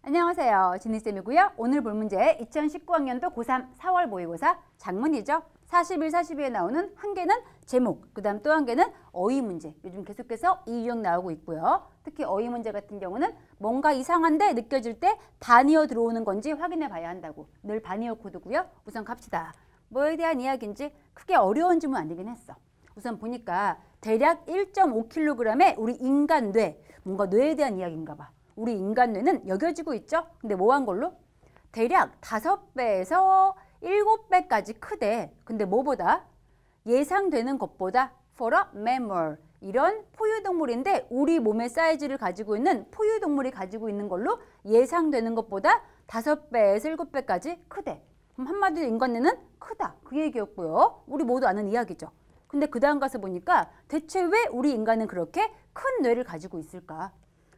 안녕하세요. 지니쌤이고요. 오늘 볼 문제 2019학년도 고3 4월 모의고사 작문이죠. 41, 42에 나오는 한 개는 제목, 그 다음 또 한 개는 어휘 문제. 요즘 계속해서 이 유형 나오고 있고요. 특히 어휘 문제 같은 경우는 뭔가 이상한데 느껴질 때 반이어 들어오는 건지 확인해 봐야 한다고. 늘 반이어 코드고요. 우선 갑시다. 뭐에 대한 이야기인지 크게 어려운 질문 아니긴 했어. 우선 보니까 대략 1.5kg의 우리 인간 뇌, 뭔가 뇌에 대한 이야기인가 봐. 우리 인간 뇌는 여겨지고 있죠. 근데 뭐 한 걸로? 대략 5배에서 7배까지 크대. 근데 뭐보다? 예상되는 것보다 for a mammal. 이런 포유동물인데 우리 몸의 사이즈를 가지고 있는 포유동물이 가지고 있는 걸로 예상되는 것보다 5배에서 7배까지 크대. 그럼 한마디로 인간 뇌는 크다. 그 얘기였고요. 우리 모두 아는 이야기죠. 근데 그 다음 가서 보니까 대체 왜 우리 인간은 그렇게 큰 뇌를 가지고 있을까?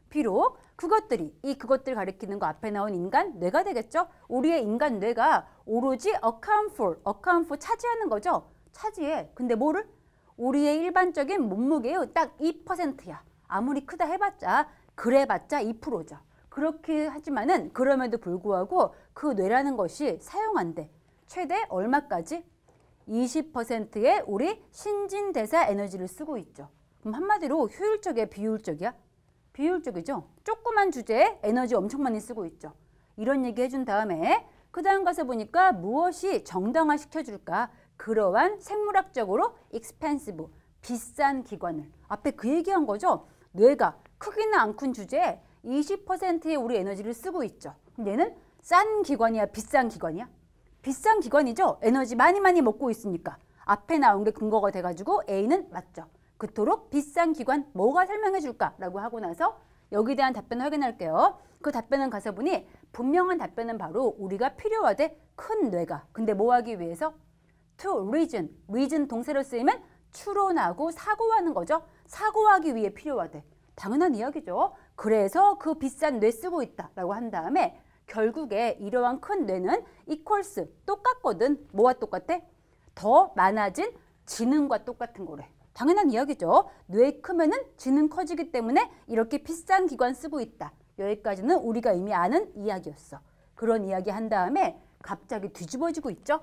비록 그것들 가리키는 거 앞에 나온 인간 뇌가 되겠죠. 우리의 인간 뇌가 오로지 account for 차지하는 거죠. 차지해. 근데 뭐를? 우리의 일반적인 몸무게의 딱 2%야. 아무리 크다 해봤자 그래봤자 2%죠. 그렇게 하지만은 그럼에도 불구하고 그 뇌라는 것이 사용한대. 최대 얼마까지? 20%의 우리 신진대사 에너지를 쓰고 있죠. 그럼 한마디로 효율적이야, 비효율적이야? 비효율적이죠. 조그만 주제에 에너지 엄청 많이 쓰고 있죠. 이런 얘기 해준 다음에 그 다음 가서 보니까 무엇이 정당화시켜줄까? 그러한 생물학적으로 expensive, 비싼 기관을. 앞에 그 얘기한 거죠. 뇌가 크기는 안 큰 주제에 20%의 우리 에너지를 쓰고 있죠. 그럼 얘는 싼 기관이야, 비싼 기관이야? 비싼 기관이죠. 에너지 많이 먹고 있으니까. 앞에 나온 게 근거가 돼가지고 A는 맞죠. 그토록 비싼 기관 뭐가 설명해 줄까라고 하고 나서 여기에 대한 답변을 확인할게요. 그 답변은 가서 보니 분명한 답변은 바로 우리가 필요하대 큰 뇌가. 근데 뭐 하기 위해서? To reason 동사로 쓰이면 추론하고 사고하는 거죠. 사고하기 위해 필요하대. 당연한 이야기죠. 그래서 그 비싼 뇌 쓰고 있다라고 한 다음에 결국에 이러한 큰 뇌는 equals 똑같거든. 뭐와 똑같아? 더 많아진 지능과 똑같은 거래. 당연한 이야기죠. 뇌 크면은 지능 커지기 때문에 이렇게 비싼 기관 쓰고 있다. 여기까지는 우리가 이미 아는 이야기였어. 그런 이야기 한 다음에 갑자기 뒤집어지고 있죠.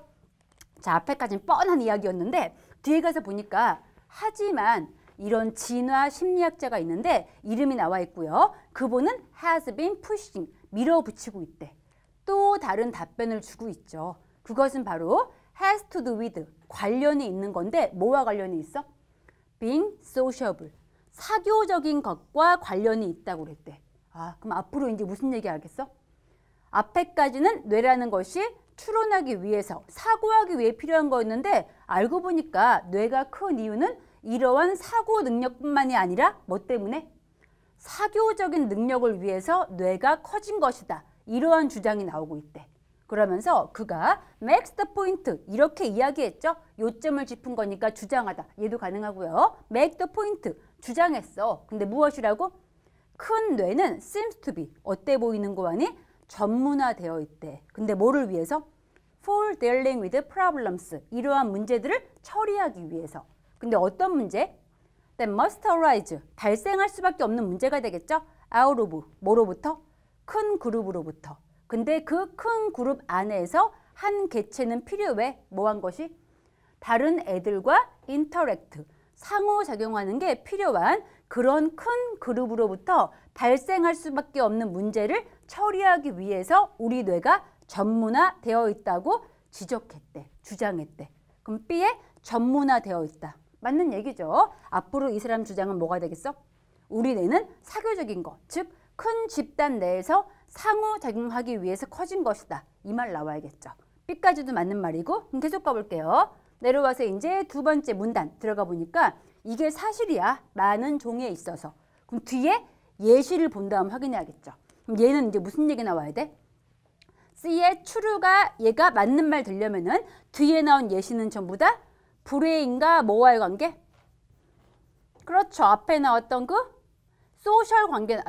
자, 앞에까지는 뻔한 이야기였는데 뒤에 가서 보니까 하지만 이런 진화 심리학자가 있는데 이름이 나와 있고요. 그분은 has been pushing, 밀어붙이고 있대. 또 다른 답변을 주고 있죠. 그것은 바로 has to do with, 관련이 있는 건데 뭐와 관련이 있어? being sociable, 사교적인 것과 관련이 있다고 그랬대. 아, 그럼 앞으로 이제 무슨 얘기 알겠어? 앞에까지는 뇌라는 것이 추론하기 위해서, 사고하기 위해 필요한 거였는데 알고 보니까 뇌가 큰 이유는 이러한 사고 능력뿐만이 아니라 뭐 때문에? 사교적인 능력을 위해서 뇌가 커진 것이다. 이러한 주장이 나오고 있대. 그러면서 그가 makes the point 이렇게 이야기했죠. 요점을 짚은 거니까 주장하다. 얘도 가능하고요. make the point 주장했어. 근데 무엇이라고? 큰 뇌는 seems to be 어때 보이는 거 아니? 전문화되어 있대. 근데 뭐를 위해서? for dealing with problems 이러한 문제들을 처리하기 위해서. 근데 어떤 문제? that must arise 발생할 수밖에 없는 문제가 되겠죠. out of 뭐로부터? 큰 그룹으로부터. 근데 그 큰 그룹 안에서 한 개체는 필요해. 뭐 한 것이? 다른 애들과 interact, 상호작용하는 게 필요한 그런 큰 그룹으로부터 발생할 수밖에 없는 문제를 처리하기 위해서 우리 뇌가 전문화되어 있다고 지적했대. 주장했대. 그럼 B에 전문화되어 있다. 맞는 얘기죠. 앞으로 이 사람 주장은 뭐가 되겠어? 우리 뇌는 사교적인 것, 즉 큰 집단 내에서 상호작용하기 위해서 커진 것이다. 이 말 나와야겠죠. B까지도 맞는 말이고 계속 가볼게요. 내려와서 이제 두 번째 문단 들어가 보니까 이게 사실이야. 많은 종에 있어서. 그럼 뒤에 예시를 본 다음 확인해야겠죠. 그럼 얘는 이제 무슨 얘기 나와야 돼? C의 true가 얘가 맞는 말 되려면은 뒤에 나온 예시는 전부 다 불의인가 뭐와의 관계? 그렇죠. 앞에 나왔던 그 소셜 관계,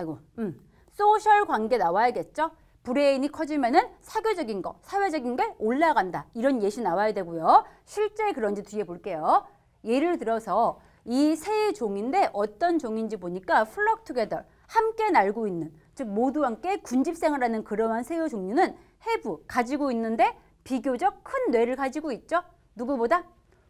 소셜 관계 나와야겠죠. 브레인이 커지면은 사교적인 거, 사회적인 게 올라간다. 이런 예시 나와야 되고요. 실제 그런지 뒤에 볼게요. 예를 들어서 이 세 종인데 어떤 종인지 보니까 flock together, 함께 날고 있는 즉 모두 함께 군집생활하는 그러한 새우 종류는 have, 가지고 있는데 비교적 큰 뇌를 가지고 있죠. 누구보다?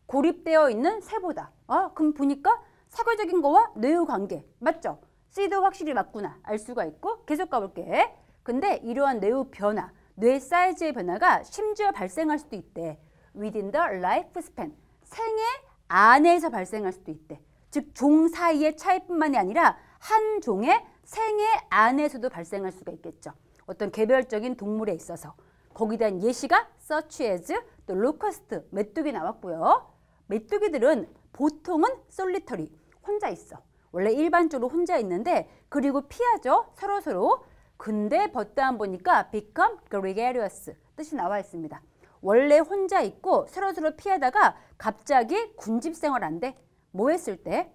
고립되어 있는 새보다. 그럼 보니까 사교적인 거와 뇌의 관계 맞죠? C도 확실히 맞구나 알 수가 있고 계속 가볼게. 근데 이러한 뇌의 변화, 뇌 사이즈의 변화가 심지어 발생할 수도 있대. within the lifespan, 생애 안에서 발생할 수도 있대. 즉 종 사이의 차이뿐만이 아니라 한 종의 생애 안에서도 발생할 수가 있겠죠. 어떤 개별적인 동물에 있어서. 거기에 대한 예시가 such as, 또 locust, 메뚜기 나왔고요. 메뚜기들은 보통은 solitary, 혼자 있어. 원래 일반적으로 혼자 있는데 그리고 피하죠. 서로서로. 근데 벗다음 보니까 become gregarious, 뜻이 나와 있습니다. 원래 혼자 있고 서로서로 피하다가 갑자기 군집생활 한대. 뭐 했을 때?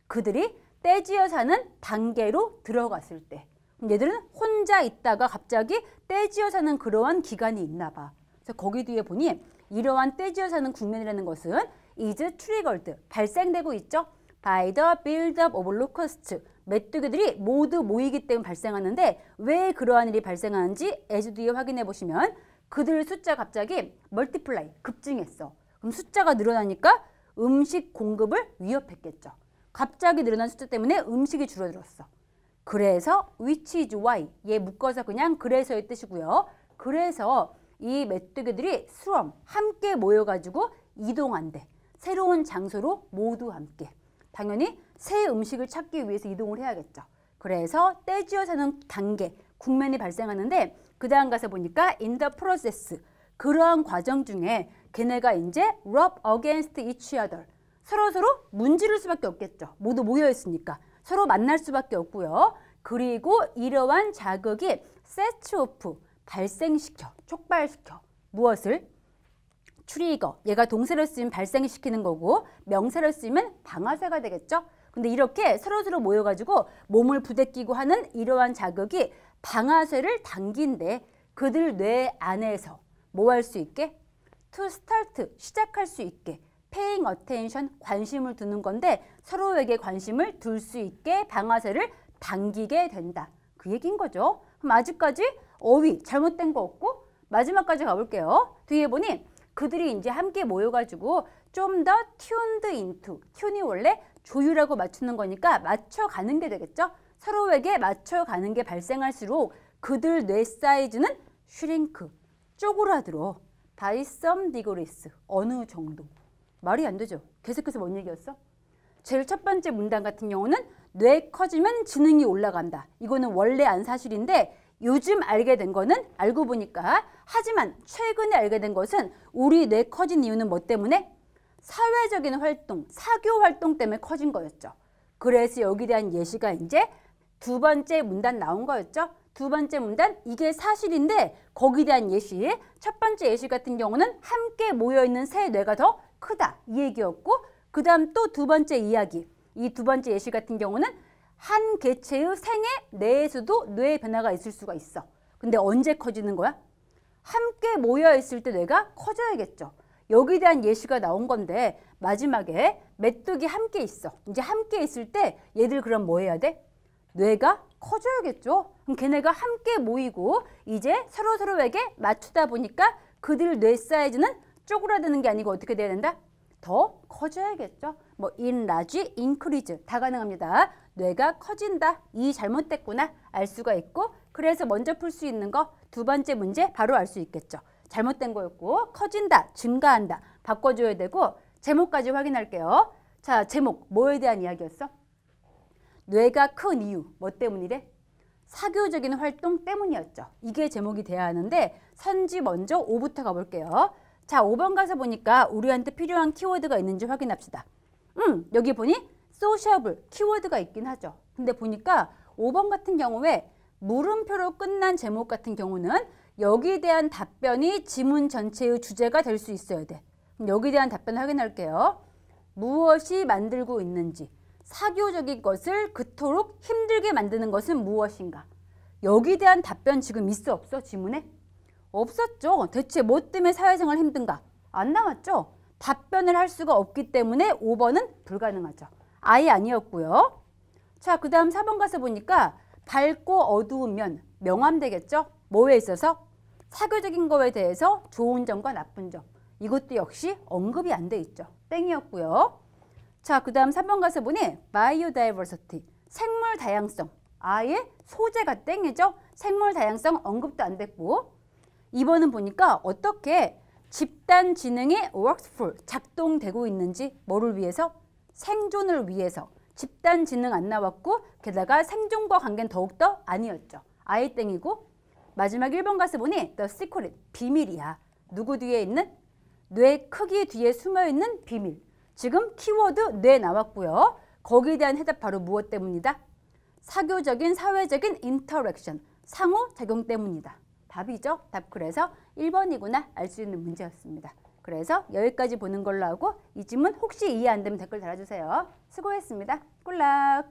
그들이 떼지어 사는 단계로 들어갔을 때. 얘들은 혼자 있다가 갑자기 떼지어 사는 그러한 기간이 있나 봐. 그래서 거기 뒤에 보니 이러한 떼지어 사는 국면이라는 것은 is triggered, 발생되고 있죠. by the build-up of locusts, 메뚜기들이 모두 모이기 때문에 발생하는데 왜 그러한 일이 발생하는지 as 뒤에 확인해 보시면 그들 숫자 갑자기 multiply, 급증했어. 그럼 숫자가 늘어나니까 음식 공급을 위협했겠죠. 갑자기 늘어난 숫자 때문에 음식이 줄어들었어. 그래서 which is why, 얘 묶어서 그냥 그래서의 뜻이고요. 그래서 이 메뚜기들이 swarm, 함께 모여가지고 이동한대. 새로운 장소로 모두 함께. 당연히 새 음식을 찾기 위해서 이동을 해야겠죠. 그래서 떼지어 사는 단계, 국면이 발생하는데 그 다음 가서 보니까 in the process, 그러한 과정 중에 걔네가 이제 rub against each other, 서로서로 문지를 수밖에 없겠죠. 모두 모여있으니까. 서로 만날 수밖에 없고요. 그리고 이러한 자극이 set off, 발생시켜, 촉발시켜. 무엇을? 트리거, 얘가 동사로 쓰면 발생시키는 거고 명사로 쓰면 방아쇠가 되겠죠. 근데 이렇게 서로서로 모여가지고 몸을 부대끼고 하는 이러한 자극이 방아쇠를 당긴데 그들 뇌 안에서 뭐 할 수 있게? to start, 시작할 수 있게. paying attention, 관심을 두는 건데 서로에게 관심을 둘 수 있게 방아쇠를 당기게 된다. 그 얘기인 거죠. 그럼 아직까지 어휘 잘못된 거 없고 마지막까지 가볼게요. 뒤에 보니 그들이 이제 함께 모여가지고 좀 더 tuned into, 튠이 원래 조율하고 맞추는 거니까 맞춰가는 게 되겠죠. 서로에게 맞춰가는 게 발생할수록 그들 뇌 사이즈는 shrink, 쪼그라들어. by some degrees, 어느 정도. 말이 안 되죠. 계속해서 뭔 얘기였어? 제일 첫 번째 문단 같은 경우는 뇌 커지면 지능이 올라간다. 이거는 원래 안 사실인데 요즘 알게 된 거는 알고 보니까, 하지만 최근에 알게 된 것은 우리 뇌 커진 이유는 뭐 때문에? 사회적인 활동, 사교 활동 때문에 커진 거였죠. 그래서 여기에 대한 예시가 이제 두 번째 문단 나온 거였죠. 두 번째 문단, 이게 사실인데 거기에 대한 예시, 첫 번째 예시 같은 경우는 함께 모여있는 새 뇌가 더 크다 이 얘기였고, 그 다음 또 두 번째 이야기, 이 두 번째 예시 같은 경우는 한 개체의 생애 내에서도 뇌의 변화가 있을 수가 있어. 근데 언제 커지는 거야? 함께 모여있을 때 뇌가 커져야겠죠. 여기에 대한 예시가 나온 건데 마지막에 메뚜기 함께 있어. 이제 함께 있을 때 얘들 그럼 뭐 해야 돼? 뇌가 커져야겠죠. 그럼 걔네가 함께 모이고 이제 서로서로에게 맞추다 보니까 그들 뇌 사이즈는 쪼그라드는 게 아니고 어떻게 돼야 된다? 더 커져야겠죠. 뭐 enlarge, increase 다 가능합니다. 뇌가 커진다. 이 잘못됐구나 알 수가 있고, 그래서 먼저 풀 수 있는 거 두 번째 문제 바로 알 수 있겠죠. 잘못된 거였고 커진다, 증가한다 바꿔줘야 되고, 제목까지 확인할게요. 자, 제목 뭐에 대한 이야기였어? 뇌가 큰 이유 뭐 때문이래? 사교적인 활동 때문이었죠. 이게 제목이 돼야 하는데 선지 먼저 5부터 가볼게요. 자, 5번 가서 보니까 우리한테 필요한 키워드가 있는지 확인합시다. 여기 보니 sociable 키워드가 있긴 하죠. 근데 보니까 5번 같은 경우에 물음표로 끝난 제목 같은 경우는 여기에 대한 답변이 지문 전체의 주제가 될 수 있어야 돼. 그럼 여기에 대한 답변 확인할게요. 무엇이 만들고 있는지, 사교적인 것을 그토록 힘들게 만드는 것은 무엇인가? 여기에 대한 답변 지금 있어 없어? 지문에? 없었죠. 대체 뭐 때문에 사회생활 힘든가? 안 나왔죠. 답변을 할 수가 없기 때문에 5번은 불가능하죠. 아예 아니었고요. 자, 그 다음 4번 가서 보니까 밝고 어두운 면, 명암되겠죠? 뭐에 있어서? 사교적인 거에 대해서 좋은 점과 나쁜 점. 이것도 역시 언급이 안 돼 있죠. 땡이었고요. 자, 그 다음 3번 가서 보니 바이오다이버시티, 생물 다양성. 아예 소재가 땡이죠. 생물 다양성 언급도 안 됐고. 2번은 보니까 어떻게 집단 지능이 workful, 작동되고 있는지 뭐를 위해서? 생존을 위해서. 집단 지능 안 나왔고 게다가 생존과 관계는 더욱더 아니었죠. 아예 땡이고. 마지막 1번 가서 보니 the secret, 비밀이야. 누구 뒤에 있는? 뇌 크기 뒤에 숨어있는 비밀. 지금 키워드 뇌 나왔고요. 거기에 대한 해답 바로 무엇 때문이다? 사교적인 사회적인 인터랙션, 상호작용 때문이다. 답이죠. 답 그래서 1번이구나 알 수 있는 문제였습니다. 그래서 여기까지 보는 걸로 하고 이 질문 혹시 이해 안 되면 댓글 달아주세요. 수고했습니다. 꿀락.